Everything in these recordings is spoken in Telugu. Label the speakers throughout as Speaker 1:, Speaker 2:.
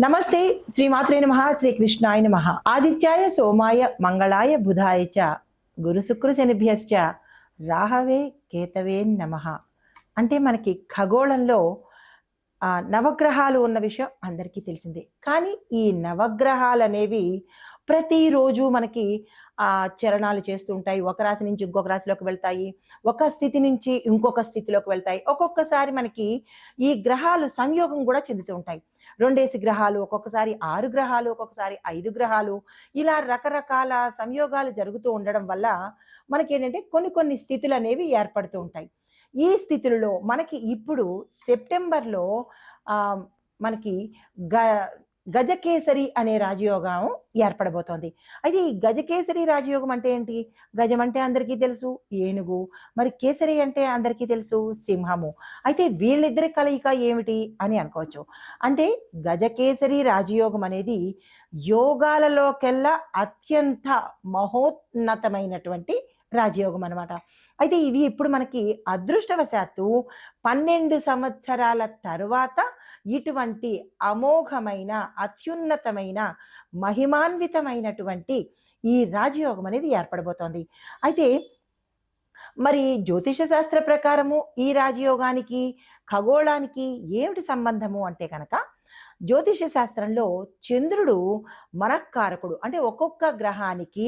Speaker 1: నమస్తే శ్రీమాత్రే నమః శ్రీకృష్ణాయ నమః ఆదిత్యాయ సోమాయ మంగళాయ బుధాయ చ గురు శుక్ర శనిభ్యశ్చ రాహవే కేతవే నమః. అంటే మనకి ఖగోళంలో నవగ్రహాలు ఉన్న విషయం అందరికీ తెలిసిందే. కానీ ఈ నవగ్రహాలు అనేవి ప్రతిరోజు మనకి చలనాలు చేస్తూ ఉంటాయి. ఒక రాశి నుంచి ఇంకొక రాశిలోకి వెళ్తాయి, ఒక స్థితి నుంచి ఇంకొక స్థితిలోకి వెళ్తాయి. ఒక్కొక్కసారి మనకి ఈ గ్రహాలు సంయోగం కూడా చెందుతూ ఉంటాయి. 2 గ్రహాలు, ఒక్కొక్కసారి 6 గ్రహాలు, ఒక్కొక్కసారి 5 గ్రహాలు, ఇలా రకరకాల సంయోగాలు జరుగుతూ ఉండడం వల్ల మనకేంటంటే కొన్ని కొన్ని స్థితులు అనేవి ఏర్పడుతూ ఉంటాయి. ఈ స్థితులలో మనకి ఇప్పుడు సెప్టెంబర్లో మనకి గజకేసరి అనే రాజయోగం ఏర్పడబోతోంది. అయితే ఈ గజకేసరి రాజయోగం అంటే ఏంటి? గజం అంటే అందరికీ తెలుసు ఏనుగు, మరి కేసరి అంటే అందరికీ తెలుసు సింహము. అయితే వీళ్ళిద్దరి కలయిక ఏమిటి అని అనుకోవచ్చు. అంటే గజకేసరి రాజయోగం అనేది యోగాలలోకెల్లా అత్యంత మహోన్నతమైనటువంటి రాజయోగం అనమాట. అయితే ఇవి ఇప్పుడు మనకి అదృష్టవశాత్తు 12 సంవత్సరాల తరువాత ఇటువంటి అమోఘమైన, అత్యున్నతమైన, మహిమాన్వితమైనటువంటి ఈ రాజయోగం అనేది ఏర్పడబోతోంది. అయితే మరి జ్యోతిష శాస్త్ర ప్రకారము ఈ రాజయోగానికి ఖగోళానికి ఏమిటి సంబంధము అంటే కనుక, జ్యోతిష శాస్త్రంలో చంద్రుడు మనఃకారకుడు. అంటే ఒక్కొక్క గ్రహానికి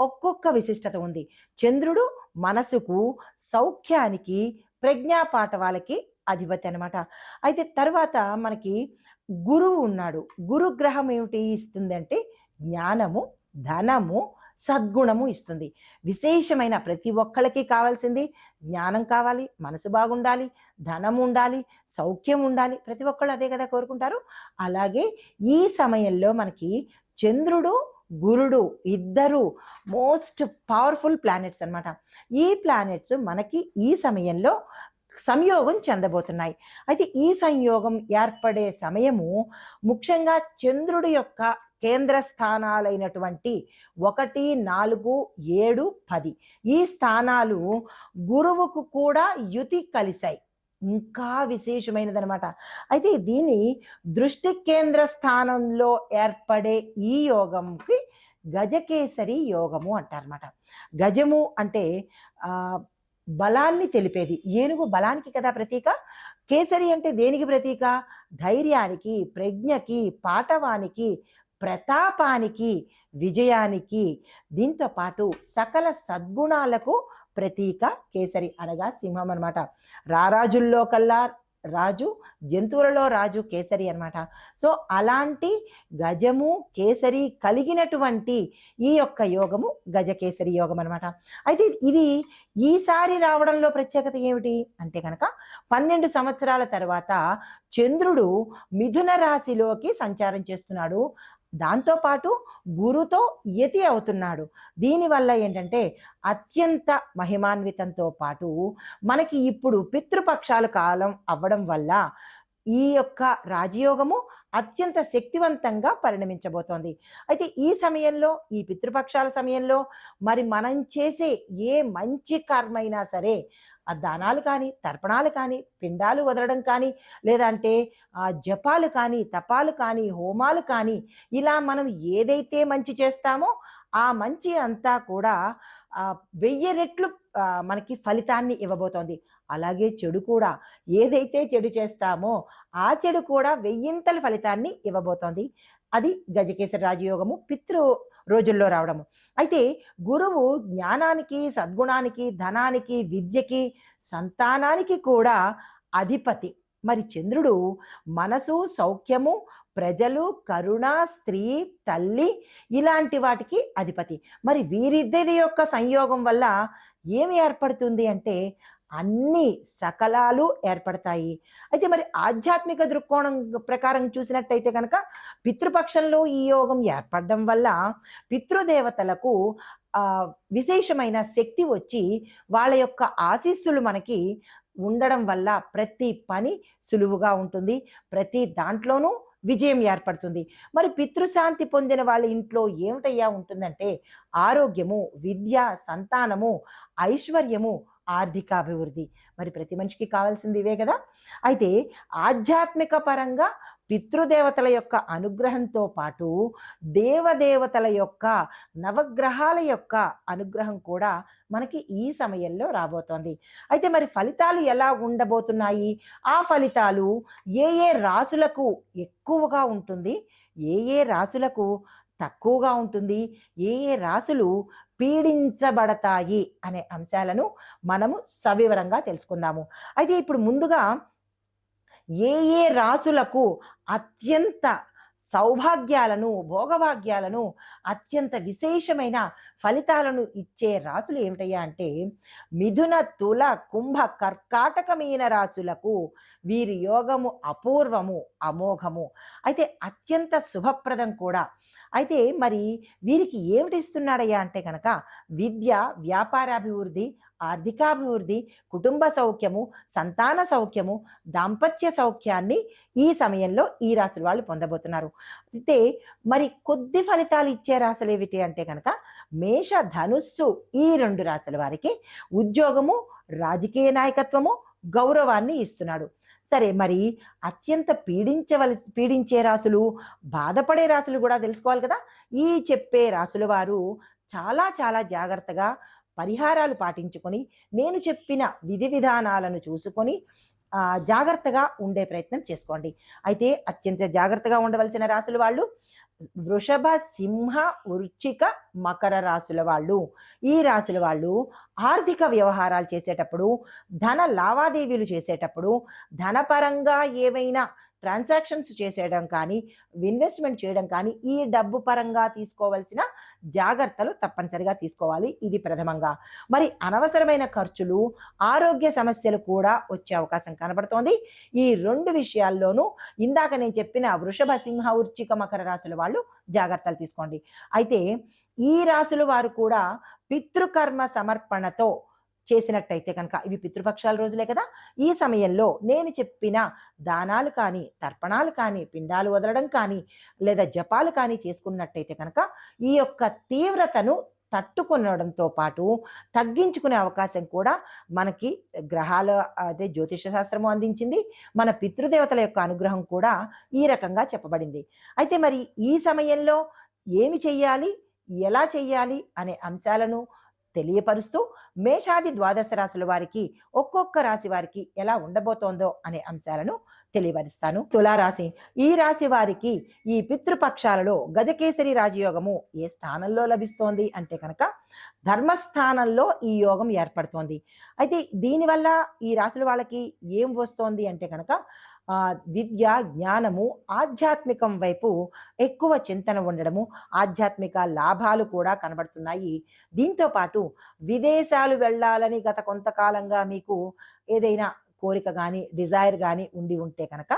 Speaker 1: ఒక్కొక్క విశిష్టత ఉంది. చంద్రుడు మనసుకు, సౌఖ్యానికి, ప్రజ్ఞాపాఠవాలకి అధిపతి అనమాట. అయితే తర్వాత మనకి గురువు ఉన్నాడు. గురుగ్రహం ఏమిటి ఇస్తుందంటే జ్ఞానము, ధనము, సద్గుణము ఇస్తుంది. విశేషమైన ప్రతి ఒక్కళ్ళకి కావాల్సింది జ్ఞానం కావాలి, మనసు బాగుండాలి, ధనం ఉండాలి, సౌఖ్యం ఉండాలి. ప్రతి ఒక్కళ్ళు అదే కదా కోరుకుంటారు. అలాగే ఈ సమయంలో మనకి చంద్రుడు, గురుడు ఇద్దరు మోస్ట్ పవర్ఫుల్ ప్లానెట్స్ అనమాట. ఈ ప్లానెట్స్ మనకి ఈ సమయంలో సంయోగం చెందబోతున్నాయి. అయితే ఈ సంయోగం ఏర్పడే సమయము ముఖ్యంగా చంద్రుడి యొక్క కేంద్ర స్థానాలైనటువంటి 1, 4, 7, 10 ఈ స్థానాలు గురువుకు కూడా యుతి కలిశాయి. ఇంకా విశేషమైనదనమాట. అయితే దీని దృష్టి కేంద్ర స్థానంలో ఏర్పడే ఈ యోగంకి గజకేసరి యోగము అంటారన్నమాట. గజము అంటే బలాన్ని తెలిపేది. ఏనుగు బలానికి కదా ప్రతీక. కేసరి అంటే దేనికి ప్రతీక? ధైర్యానికి, ప్రజ్ఞకి, పాటవానికి, ప్రతాపానికి, విజయానికి, దీంతో పాటు సకల సద్గుణాలకు ప్రతీక కేసరి అనగా సింహం అనమాట. రారాజుల్లో కల్లా రాజు, జంతువులలో రాజు కేసరి అనమాట. సో అలాంటి గజము, కేసరి కలిగినటువంటి ఈ యొక్క యోగము గజకేసరి యోగం అనమాట. అయితే ఇది ఈసారి రావడంలో ప్రత్యేకత ఏమిటి అంటే కనుక 12 సంవత్సరాల తర్వాత చంద్రుడు మిథున రాశిలోకి సంచారం చేస్తున్నాడు. దాంతోపాటు గురుతో యతి అవుతున్నాడు. దీనివల్ల ఏంటంటే అత్యంత మహిమాన్వితంతో పాటు మనకి ఇప్పుడు పితృపక్షాల కాలం అవ్వడం వల్ల ఈ యొక్క రాజయోగము అత్యంత శక్తివంతంగా పరిణమించబోతోంది. అయితే ఈ సమయంలో, ఈ పితృపక్షాల సమయంలో మరి మనం చేసే ఏ మంచి కర్మైనా సరే, ఆ దానాలు కానీ, తర్పణాలు కానీ, పిండాలు వదలడం కానీ, లేదంటే జపాలు కానీ, తపాలు కానీ, హోమాలు కానీ, ఇలా మనం ఏదైతే మంచి చేస్తామో ఆ మంచి అంతా కూడా 1000 రెట్లు మనకి ఫలితాన్ని ఇవ్వబోతోంది. అలాగే చెడు కూడా, ఏదైతే చెడు చేస్తామో ఆ చెడు కూడా 1000 ఫలితాన్ని ఇవ్వబోతోంది. అది గజకేసరి రాజయోగము పితృ రోజుల్లో రావడము. అయితే గురువు జ్ఞానానికి, సద్గుణానికి, ధనానికి, విద్యకి, సంతానానికి కూడా అధిపతి. మరి చంద్రుడు మనసు, సౌఖ్యము, ప్రజలు, కరుణ, స్త్రీ, తల్లి ఇలాంటి వాటికి అధిపతి. మరి వీరిద్దరి యొక్క సంయోగం వల్ల ఏమి ఏర్పడుతుంది అంటే అన్ని సకలాలు ఏర్పడతాయి. అయితే మరి ఆధ్యాత్మిక దృక్కోణం ప్రకారం చూసినట్టయితే కనుక పితృపక్షంలో ఈ యోగం ఏర్పడడం వల్ల పితృదేవతలకు విశేషమైన శక్తి వచ్చి వాళ్ళ యొక్క ఆశీస్సులు మనకి ఉండడం వల్ల ప్రతి పని సులువుగా ఉంటుంది, ప్రతి దాంట్లోనూ విజయం ఏర్పడుతుంది. మరి పితృశాంతి పొందిన వాళ్ళ ఇంట్లో ఏమిటయ్యా ఉంటుందంటే ఆరోగ్యము, విద్య, సంతానము, ఐశ్వర్యము, ఆర్థికాభివృద్ధి. మరి ప్రతి మనిషికి కావాల్సింది ఇవే కదా. అయితే ఆధ్యాత్మిక పరంగా పితృదేవతల యొక్క అనుగ్రహంతో పాటు దేవదేవతల యొక్క నవగ్రహాల యొక్క అనుగ్రహం కూడా మనకి ఈ సమయంలో రాబోతోంది. అయితే మరి ఫలితాలు ఎలా ఉండబోతున్నాయి? ఆ ఫలితాలు ఏ ఏ రాసులకు ఎక్కువగా ఉంటుంది, ఏ ఏ రాసులకు తక్కువగా ఉంటుంది, ఏ ఏ రాసులు పీడించబడతాయి అనే అంశాలను మనము సవివరంగా తెలుసుకుందాము. అయితే ఇప్పుడు ముందుగా ఏ ఏ రాసులకు అత్యంత సౌభాగ్యాలను, భోగభాగ్యాలను, అత్యంత విశేషమైన ఫలితాలను ఇచ్చే రాసులు ఏమిటయ్యా అంటే మిథున, తుల, కుంభ, కర్కాటక, మీన రాసులకు వీరి యోగము అపూర్వము, అమోఘము. అయితే అత్యంత శుభప్రదం కూడా. అయితే మరి వీరికి ఏమిటి ఇస్తున్నాడయ్యా అంటే కనుక విద్య, వ్యాపారాభివృద్ధి, ఆర్థికాభివృద్ధి, కుటుంబ సౌఖ్యము, సంతాన సౌఖ్యము, దాంపత్య సౌఖ్యాన్ని ఈ సమయంలో ఈ రాశుల వాళ్ళు పొందబోతున్నారు. అయితే మరి కొద్ది ఫలితాలు ఇచ్చే రాశులు ఏమిటి అంటే కనుక మేష, ధనుస్సు ఈ 2 రాశుల వారికి ఉద్యోగము, రాజకీయ నాయకత్వము, గౌరవాన్ని ఇస్తున్నాడు. సరే, మరి అత్యంత పీడించే రాశులు, బాధపడే రాశులు కూడా తెలుసుకోవాలి కదా. ఈ చెప్పే రాశుల వారు చాలా చాలా జాగ్రత్తగా పరిహారాలు పాటించుకొని, నేను చెప్పిన విధి విధానాలను చూసుకొని జాగ్రత్తగా ఉండే ప్రయత్నం చేసుకోండి. అయితే అత్యంత జాగ్రత్తగా ఉండవలసిన రాశులు వాళ్ళు వృషభ, సింహ, వృశ్చిక, మకర రాశుల వాళ్ళు. ఈ రాశుల వాళ్ళు ఆర్థిక వ్యవహారాలు చేసేటప్పుడు, ధన లావాదేవీలు చేసేటప్పుడు, ధనపరంగా ఏవైనా ట్రాన్సాక్షన్స్ చేసేయడం కానీ, ఇన్వెస్ట్మెంట్ చేయడం కానీ, ఈ డబ్బు పరంగా తీసుకోవాల్సిన జాగ్రత్తలు తప్పనిసరిగా తీసుకోవాలి. ఇది ప్రథమంగా. మరి అనవసరమైన ఖర్చులు, ఆరోగ్య సమస్యలు కూడా వచ్చే అవకాశం కనబడుతోంది. ఈ 2 విషయాల్లోనూ ఇందాక నేను చెప్పిన వృషభ, సింహ, వృశ్చిక, మకర రాశుల వాళ్ళు జాగ్రత్తలు తీసుకోండి. అయితే ఈ రాశుల వారు కూడా పితృకర్మ సమర్పణతో చేసినట్టయితే కనుక, ఇవి పితృపక్షాల రోజులే కదా, ఈ సమయంలో నేను చెప్పిన దానాలు కానీ, తర్పణాలు కానీ, పిండాలు వదలడం కానీ, లేదా జపాలు కానీ చేసుకున్నట్టయితే కనుక ఈ యొక్క తీవ్రతను తట్టుకొనడంతో పాటు తగ్గించుకునే అవకాశం కూడా మనకి గ్రహాల అదే జ్యోతిష శాస్త్రము అందించింది. మన పితృదేవతల యొక్క అనుగ్రహం కూడా ఈ రకంగా చెప్పబడింది. అయితే మరి ఈ సమయంలో ఏమి చెయ్యాలి, ఎలా చెయ్యాలి అనే అంశాలను తెలియపరుస్తూ మేషాది ద్వాదశ రాశుల వారికి ఒక్కొక్క రాశి వారికి ఎలా ఉండబోతోందో అనే అంశాలను తెలియపరుస్తాను. తులారాశి. ఈ రాశి వారికి ఈ పితృపక్షాలలో గజకేసరి రాజయోగము ఏ స్థానంలో లభిస్తోంది అంటే కనుక ధర్మస్థానంలో ఈ యోగం ఏర్పడుతోంది. అయితే దీనివల్ల ఈ రాశుల వాళ్ళకి ఏం వస్తోంది అంటే కనుక విద్య, జ్ఞానము, ఆధ్యాత్మికం వైపు ఎక్కువ చింతన ఉండడము, ఆధ్యాత్మిక లాభాలు కూడా కనబడుతున్నాయి. దీంతో పాటు విదేశాలు వెళ్ళాలని గత కొంతకాలంగా మీకు ఏదైనా కోరిక కానీ, డిజైర్ కానీ ఉండి ఉంటే కనుక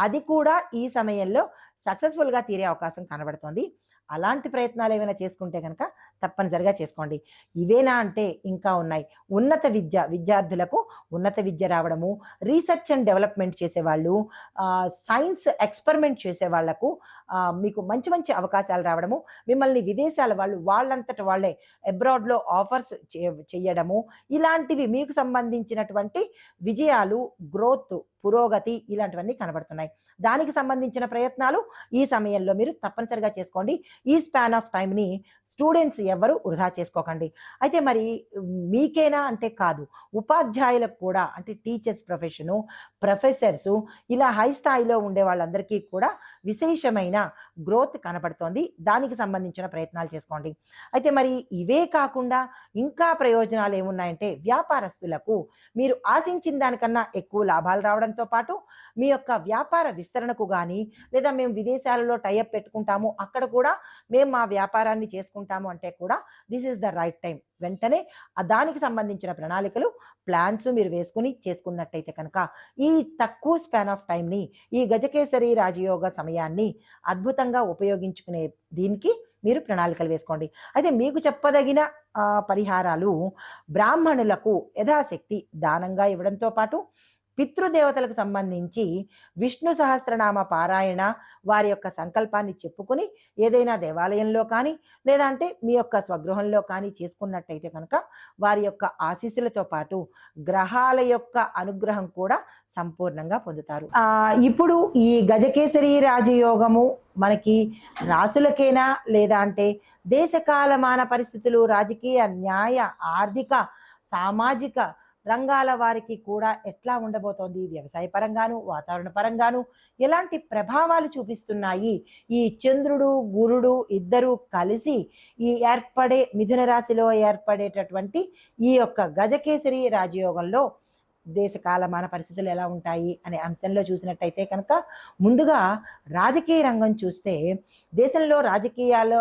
Speaker 1: అది కూడా ఈ సమయంలో సక్సెస్ఫుల్గా తీరే అవకాశం కనబడుతోంది. అలాంటి ప్రయత్నాలు ఏమైనా చేసుకుంటే కనుక తప్పనిసరిగా చేసుకోండి. ఇవేనా అంటే ఇంకా ఉన్నాయి. ఉన్నత విద్యార్థులకు ఉన్నత విద్య రావడము, రీసెర్చ్ అండ్ డెవలప్మెంట్ చేసేవాళ్ళు, సైన్స్ ఎక్స్పెరిమెంట్ చేసే వాళ్లకు మీకు మంచి మంచి అవకాశాలు రావడము, మిమ్మల్ని విదేశాల వాళ్ళు వాళ్ళంతట వాళ్ళే అబ్రాడ్లో ఆఫర్స్ చేయడము, ఇలాంటివి మీకు సంబంధించినటువంటి విజయాలు, గ్రోత్, పురోగతి ఇలాంటివన్నీ కనబడుతున్నాయి. దానికి సంబంధించిన ప్రయత్నాలు ఈ సమయంలో మీరు తప్పనిసరిగా చేసుకోండి. ఈ స్పాన్ ఆఫ్ టైంని స్టూడెంట్స్ ఎవరు వృధా చేసుకోకండి. అయితే మరి మీకేనా అంటే కాదు, ఉపాధ్యాయులకు కూడా, అంటే టీచర్స్ ప్రొఫెషను, ప్రొఫెసర్సు, ఇలా హై స్థాయిలో ఉండే వాళ్ళందరికీ కూడా విశేషమైన గ్రోత్ కనబడుతోంది. దానికి సంబంధించిన ప్రయత్నాలు చేసుకోండి. అయితే మరి ఇవే కాకుండా ఇంకా ప్రయోజనాలు ఏమున్నాయంటే వ్యాపారస్తులకు మీరు ఆశించిన దానికన్నా ఎక్కువ లాభాలు రావడంతో పాటు మీ యొక్క వ్యాపార విస్తరణకు కానీ, లేదా మేము విదేశాలలో టైఅప్ పెట్టుకుంటాము, అక్కడ కూడా మేము మా వ్యాపారాన్ని చేసుకుంటాము అంటే కూడా this is the right time. వెంటనే దానికి సంబంధించిన ప్రణాళికలు, ప్లాన్స్ మీరు వేసుకుని చేసుకున్నట్టయితే కనుక ఈ తక్కువ స్పాన్ ఆఫ్ టైంని, ఈ గజకేసరి రాజయోగ సమయాన్ని అద్భుతంగా ఉపయోగించుకునే దీనికి మీరు ప్రణాళికలు వేసుకోండి. అయితే మీకు చెప్పదగిన పరిహారాలు బ్రాహ్మణులకు యథాశక్తి దానంగా ఇవ్వడంతో పాటు పితృదేవతలకు సంబంధించి విష్ణు సహస్రనామ పారాయణ, వారి యొక్క సంకల్పాన్ని చెప్పుకుని ఏదైనా దేవాలయంలో కానీ లేదంటే మీ యొక్క స్వగృహంలో కానీ చేసుకున్నట్టయితే కనుక వారి యొక్క ఆశీస్సులతో పాటు గ్రహాల యొక్క అనుగ్రహం కూడా సంపూర్ణంగా పొందుతారు. ఇప్పుడు ఈ గజకేసరి రాజయోగము మనకి రాసులకేనా లేదా అంటే దేశకాలమాన పరిస్థితులు, రాజకీయ, న్యాయ, ఆర్థిక, సామాజిక రంగాల వారికి కూడా ఎట్లా ఉండబోతోంది, వ్యవసాయ పరంగాను వాతావరణ పరంగాను ఎలాంటి ప్రభావాలు చూపిస్తున్నాయి, ఈ చంద్రుడు గురుడు ఇద్దరు కలిసి ఈ ఏర్పడే మిథున రాశిలో ఏర్పడేటటువంటి ఈ యొక్క గజకేసరి రాజయోగంలో దేశకాలమాన పరిస్థితులు ఎలా ఉంటాయి అనే అంశంలో చూసినట్టయితే కనుక ముందుగా రాజకీయ రంగం చూస్తే దేశంలో రాజకీయాలు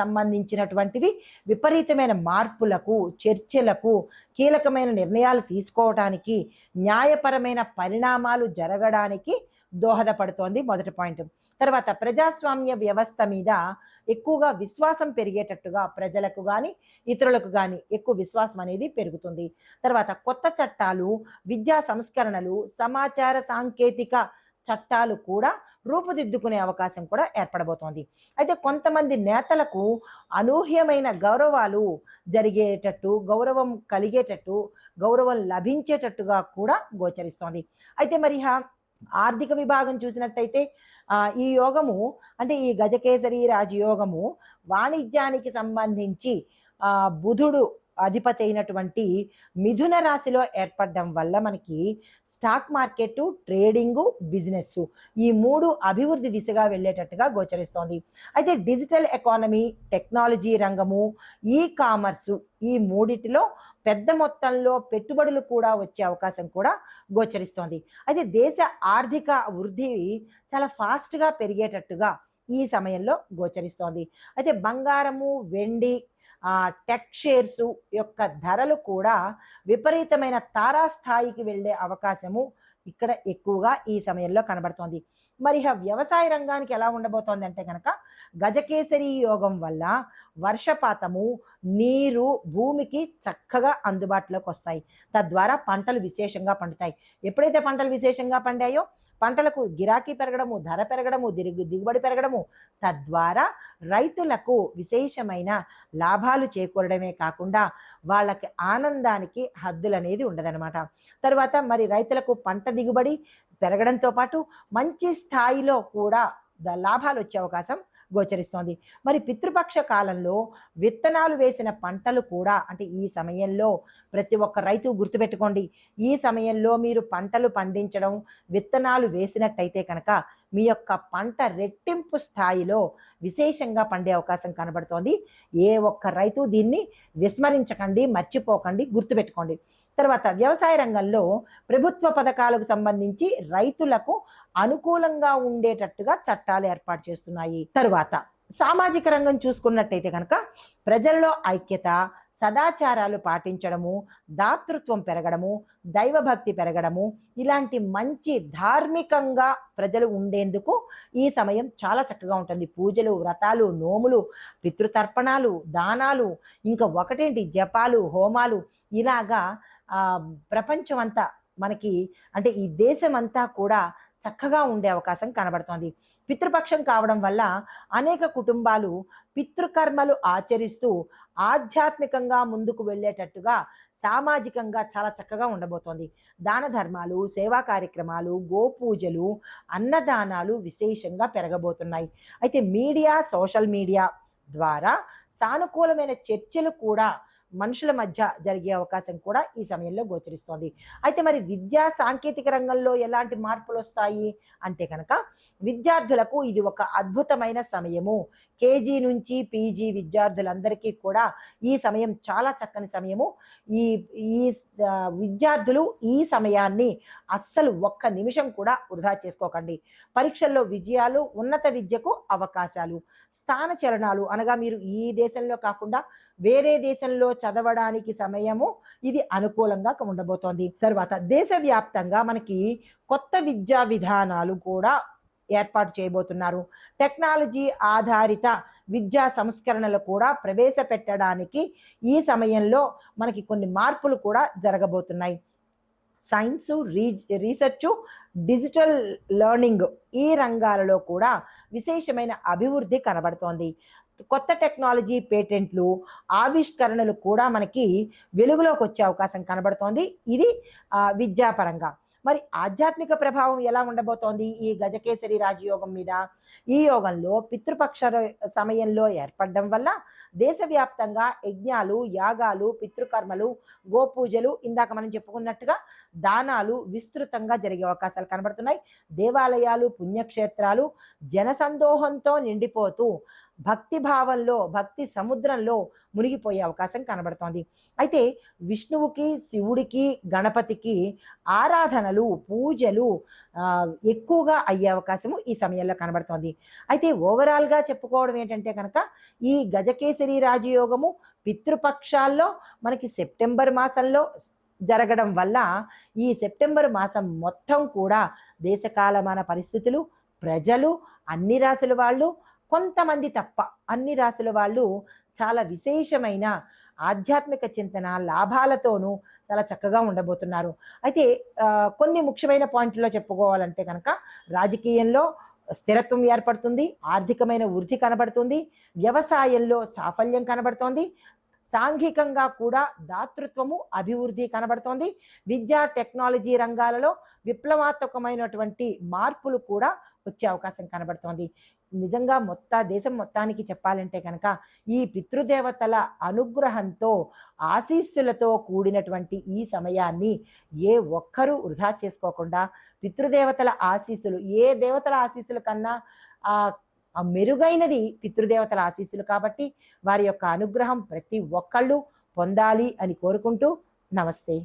Speaker 1: సంబంధించినటువంటివి విపరీతమైన మార్పులకు, చర్చలకు, కీలకమైన నిర్ణయాలు తీసుకోవడానికి, న్యాయపరమైన పరిణామాలు జరగడానికి దోహదపడుతోంది మొదటి పాయింట్. తర్వాత ప్రజాస్వామ్య వ్యవస్థ మీద ఎక్కువగా విశ్వాసం పెరిగేటట్టుగా ప్రజలకు కానీ ఇతరులకు కానీ ఎక్కువ విశ్వాసం అనేది పెరుగుతుంది. తర్వాత కొత్త చట్టాలు, విద్యా సంస్కరణలు, సమాచార సాంకేతిక చట్టాలు కూడా రూపుదిద్దుకునే అవకాశం కూడా ఏర్పడబోతోంది. అయితే కొంతమంది నేతలకు అనూహ్యమైన గౌరవాలు జరిగేటట్టు, గౌరవం కలిగేటట్టు, గౌరవం లభించేటట్టుగా కూడా గోచరిస్తోంది. అయితే మరి ఆర్థిక విభాగం చూసినట్టయితే ఈ యోగము అంటే ఈ గజకేసరి రాజయోగము వాణిజ్యానికి సంబంధించి బుధుడు అధిపతి అయినటువంటి మిథున రాశిలో ఏర్పడడం వల్ల మనకి స్టాక్ మార్కెట్, ట్రేడింగు, బిజినెస్ ఈ మూడు అభివృద్ధి దిశగా వెళ్ళేటట్టుగా గోచరిస్తోంది. అయితే డిజిటల్ ఎకానమీ, టెక్నాలజీ రంగము, ఈ కామర్సు ఈ మూడిటిలో పెద్ద మొత్తంలో పెట్టుబడులు కూడా వచ్చే అవకాశం కూడా గోచరిస్తోంది. అయితే దేశ ఆర్థిక వృద్ధి చాలా ఫాస్ట్గా పెరిగేటట్టుగా ఈ సమయంలో గోచరిస్తోంది. అయితే బంగారము, వెండి, టెక్ షేర్స్ యొక్క ధరలు కూడా విపరీతమైన తారాస్థాయికి వెళ్ళే అవకాశము ఇక్కడ ఎక్కువగా ఈ సమయంలో కనబడుతోంది. మరి వ్యవసాయ రంగానికి ఎలా ఉండబోతోంది అంటే కనుక గజకేసరి యోగం వల్ల వర్షపాతము, నీరు భూమికి చక్కగా అందుబాటులోకి వస్తాయి. తద్వారా పంటలు విశేషంగా పండుతాయి. ఎప్పుడైతే పంటలు విశేషంగా పండాయో పంటలకు గిరాకీ పెరగడము, ధర పెరగడము, దిగుబడి పెరగడము, తద్వారా రైతులకు విశేషమైన లాభాలు చేకూరడమే కాకుండా వాళ్ళకి ఆనందానికి హద్దులు అనేది ఉండదనమాట. తర్వాత మరి రైతులకు పంట దిగుబడి పెరగడంతో పాటు మంచి స్థాయిలో కూడా లాభాలు వచ్చే అవకాశం గోచరిస్తోంది. మరి పితృపక్ష కాలంలో విత్తనాలు వేసిన పంటలు కూడా అంటే ఈ సమయంలో ప్రతి ఒక్క రైతు గుర్తుపెట్టుకోండి, ఈ సమయంలో మీరు పంటలు పండించడం, విత్తనాలు వేసినట్టయితే కనుక మీ యొక్క పంట రెట్టింపు స్థాయిలో విశేషంగా పండే అవకాశం కనబడుతోంది. ఏ ఒక్క రైతు దీన్ని విస్మరించకండి, మర్చిపోకండి, గుర్తుపెట్టుకోండి. తర్వాత వ్యవసాయ రంగంలో ప్రభుత్వ పథకాలకు సంబంధించి రైతులకు అనుకూలంగా ఉండేటట్టుగా చట్టాలు ఏర్పాటు చేస్తున్నాయి. తరువాత సామాజిక రంగం చూసుకున్నట్టయితే కనుక ప్రజల్లో ఐక్యత, సదాచారాలు పాటించడము, దాతృత్వం పెరగడము, దైవభక్తి పెరగడము, ఇలాంటి మంచి ధార్మికంగా ప్రజలు ఉండేందుకు ఈ సమయం చాలా చక్కగా ఉంటుంది. పూజలు, వ్రతాలు, నోములు, పితృతర్పణాలు, దానాలు, ఇంకా ఒకటేంటి జపాలు, హోమాలు, ఇలాగా ప్రపంచం అంతా మనకి అంటే ఈ దేశం అంతా కూడా చక్కగా ఉండే అవకాశం కనబడుతోంది. పితృపక్షం కావడం వల్ల అనేక కుటుంబాలు పితృకర్మలు ఆచరిస్తూ ఆధ్యాత్మికంగా ముందుకు వెళ్ళేటట్టుగా సామాజికంగా చాలా చక్కగా ఉండబోతోంది. దాన ధర్మాలు, సేవా కార్యక్రమాలు, గోపూజలు, అన్నదానాలు విశేషంగా పెరగబోతున్నాయి. అయితే మీడియా, సోషల్ మీడియా ద్వారా సానుకూలమైన చర్చలు కూడా మనుషుల మధ్య జరిగే అవకాశం కూడా ఈ సమయంలో గోచరిస్తోంది. అయితే మరి విద్యా సాంకేతిక రంగంలో ఎలాంటి మార్పులు వస్తాయి అంటే కనుక విద్యార్థులకు ఇది ఒక అద్భుతమైన సమయము. కేజీ నుంచి పీజీ విద్యార్థులందరికీ కూడా ఈ సమయం చాలా చక్కని సమయము. ఈ ఈ విద్యార్థులు ఈ సమయాన్ని అస్సలు ఒక్క నిమిషం కూడా వృధా చేసుకోకండి. పరీక్షల్లో విజయాలు, ఉన్నత విద్యకు అవకాశాలు, స్థాన చలనాలు అనగా మీరు ఈ దేశంలో కాకుండా వేరే దేశంలో చదవడానికి సమయము ఇది అనుకూలంగా ఉండబోతోంది. తర్వాత దేశవ్యాప్తంగా మనకి కొత్త విద్యా విధానాలు కూడా ఏర్పాటు చేయబోతున్నారు. టెక్నాలజీ ఆధారిత విద్యా సంస్కరణలు కూడా ప్రవేశపెట్టడానికి ఈ సమయంలో మనకి కొన్ని మార్పులు కూడా జరగబోతున్నాయి. సైన్సు, రీసెర్చు, డిజిటల్ లెర్నింగ్ ఈ రంగాలలో కూడా విశేషమైన అభివృద్ధి కనబడుతోంది. కొత్త టెక్నాలజీ, పేటెంట్లు, ఆవిష్కరణలు కూడా మనకి వెలుగులోకి వచ్చే అవకాశం కనబడుతోంది. ఇది విద్యాపరంగా. మరి ఆధ్యాత్మిక ప్రభావం ఎలా ఉండబోతోంది ఈ గజకేసరి రాజయోగం మీద? ఈ యోగంలో పితృపక్ష సమయంలో ఏర్పడడం వల్ల దేశవ్యాప్తంగా యజ్ఞాలు, యాగాలు, పితృకర్మలు, గోపూజలు, ఇందాక మనం చెప్పుకున్నట్టుగా దానాలు విస్తృతంగా జరిగే అవకాశాలు కనబడుతున్నాయి. దేవాలయాలు, పుణ్యక్షేత్రాలు జనసందోహంతో నిండిపోతూ భక్తి భావంలో, భక్తి సముద్రంలో మునిగిపోయే అవకాశం కనబడుతోంది. అయితే విష్ణువుకి, శివుడికి, గణపతికి ఆరాధనలు, పూజలు ఎక్కువగా అయ్యే అవకాశము ఈ సమయంలో కనబడుతోంది. అయితే ఓవరాల్గా చెప్పుకోవడం ఏంటంటే కనుక ఈ గజకేసరి రాజయోగము పితృపక్షాల్లో మనకి సెప్టెంబర్ మాసంలో జరగడం వల్ల ఈ సెప్టెంబర్ మాసం మొత్తం కూడా దేశకాలమాన పరిస్థితులు, ప్రజలు, అన్ని రాసుల వాళ్ళు, కొంతమంది తప్ప అన్ని రాసుల వాళ్ళు చాలా విశేషమైన ఆధ్యాత్మిక చింతన, లాభాలతోనూ చాలా చక్కగా ఉండబోతున్నారు. అయితే కొన్ని ముఖ్యమైన పాయింట్లో చెప్పుకోవాలంటే కనుక రాజకీయంలో స్థిరత్వం ఏర్పడుతుంది, ఆర్థికమైన వృద్ధి కనబడుతుంది, వ్యవసాయంలో సాఫల్యం కనబడుతోంది, సాంఘికంగా కూడా దాతృత్వము, అభివృద్ధి కనబడుతోంది, విద్యా, టెక్నాలజీ రంగాలలో విప్లవాత్మకమైనటువంటి మార్పులు కూడా వచ్చే అవకాశం కనబడుతోంది. నిజంగా దేశం మొత్తానికి చెప్పాలంటే కనుక ఈ పితృదేవతల అనుగ్రహంతో, ఆశీస్సులతో కూడినటువంటి ఈ సమయాన్ని ఏ ఒక్కరూ వృధా చేసుకోకుండా పితృదేవతల ఆశీస్సులు, ఏ దేవతల ఆశీస్సుల కన్నా మెరుగైనది పితృదేవతల ఆశీస్సులు కాబట్టి వారి యొక్క అనుగ్రహం ప్రతి ఒక్కళ్ళు పొందాలి అని కోరుకుంటూ నమస్తే.